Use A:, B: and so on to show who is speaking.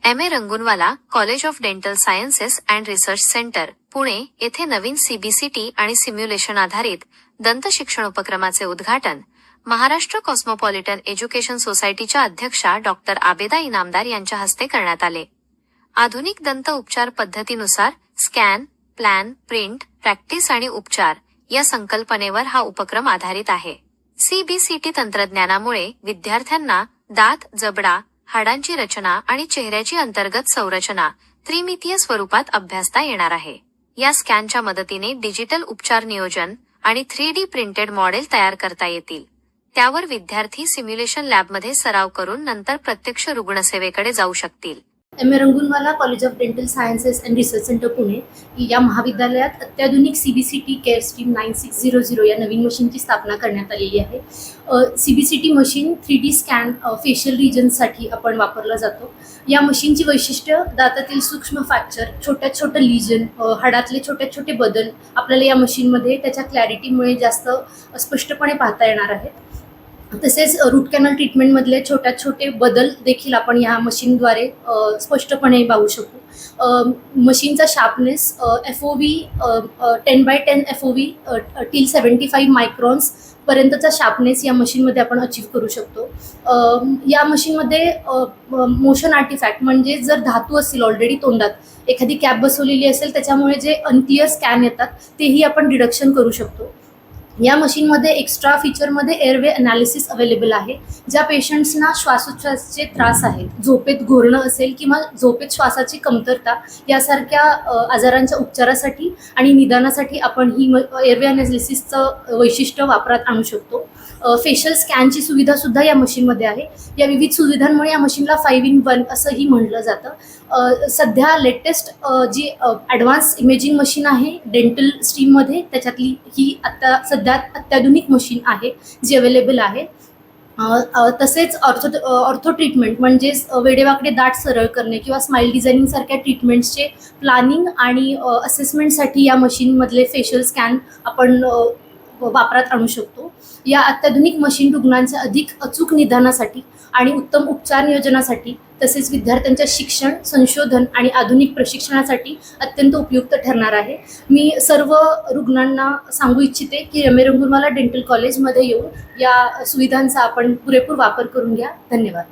A: MA. Rangoonwala college of dental sciences and research centre, Pune येथे नवीन CBCT आणि simulation आधारित दंत शिक्षण उपक्रमाचे उद्घाटन महाराष्ट्र कॉस्मोपॉलिटन एज्युकेशन सोसायटीच्या अध्यक्षा डॉक्टर आबेदा इनामदार यांच्या हस्ते करण्यात आले. आधुनिक दंत उपचार पद्धतीनुसार स्कॅन, प्लॅन, प्रिंट, प्रॅक्टिस आणि उपचार या संकल्पनेवर हा उपक्रम आधारित आहे. सीबीसीटी तंत्रज्ञानामुळे विद्यार्थ्यांना दात, जबडा, हाडांची रचना आणि चेहऱ्याची अंतर्गत संरचना त्रिमितीय स्वरूपात अभ्यासता येणार आहे. या स्कॅनच्या मदतीने डिजिटल उपचार नियोजन आणि 3D प्रिंटेड मॉडेल तयार करता येतील. त्यावर विद्यार्थी सिम्युलेशन लॅबमध्ये सराव करून नंतर प्रत्यक्ष रुग्णसेवेकडे जाऊ शकतील.
B: MA. Rangoonwala college of dental sciences and research centre Pune या महाविद्यालयात अत्याधुनिक सीबीसीटी केअर स्ट्रीम 9600 या नवीन मशीनची स्थापना करण्यात आलेली आहे. CBCT machine 3D scan facial रिजनसाठी आपण वापरला जातो. या मशीनची वैशिष्ट्य दातातील सूक्ष्म फ्रॅक्चर, छोटे लिजन, हाडातले छोटे बदल आपल्याला या मशीनमध्ये त्याच्या क्लॅरिटीमुळे जास्त स्पष्टपणे पाहता येणार आहेत. तसेच रूट कॅनल ट्रीटमेंटमधले छोटे बदल देखील आपण या मशीनद्वारे स्पष्टपणे पाहू शकू. मशीनचा sharpness FOV 10x10 FOV till 75 मायक्रॉन्स पर्यंतचा शार्पनेस या मशीनमध्ये आपण अचीव्ह करू शकतो. या मशीनमध्ये मोशन आर्टिफॅक्ट म्हणजे जर धातू असतील ऑलरेडी तोंडात एखादी कॅप बसवलेली असेल त्याच्यामुळे जे अंतीय स्कॅन येतात तेही आपण डिडक्शन करू शकतो. या मशीनमध्ये एक्स्ट्रा फीचरमध्ये एअरवे अनालिसिस अवेलेबल आहे. ज्या पेशंट्सना श्वासोच्छवासाचे त्रास आहेत, झोपेत घोरणं असेल किंवा झोपेत श्वासाची कमतरता यासारख्या आजारांच्या उपचारासाठी आणि निदानासाठी आपण ही एअरवे अनालिसिसचं वैशिष्ट्य वापरात आणू शकतो. फेशियल स्कॅनची सुविधासुद्धा या मशीनमध्ये आहे. या विविध सुविधांमुळे या मशीनला 5-in-1 असंही म्हटलं जातं. सध्या लेटेस्ट जी ॲडव्हान्स इमेजिंग मशीन आहे डेंटल स्ट्रीममध्ये त्याच्यातली ही आत्ता सध्या अत्याधुनिक मशीन आहे जी अवेलेबल आहे. तसेच ऑर्थो ट्रीटमेंट म्हणजेच वेडेवाकडे दाट सरळ करणे किंवा स्माईल डिझायनिंगसारख्या ट्रीटमेंट्सचे प्लॅनिंग आणि असेसमेंटसाठी या मशीनमधले फेशियल स्कॅन आपण वापरात आणू शकतो. या अत्याधुनिक मशीन रुग्णांच्या अधिक अचूक निदानासाठी आणि उत्तम उपचार नियोजनासाठी तसेच विद्यार्थ्यांच्या शिक्षण, संशोधन आणि आधुनिक प्रशिक्षणासाठी अत्यंत उपयुक्त ठरणार आहे. मी सर्व रुग्णांना सांगू इच्छिते की एम.ए. रंगूनवाला डेंटल कॉलेजमध्ये येऊन या सुविधांचा आपण पुरेपूर वापर करून घ्या. धन्यवाद.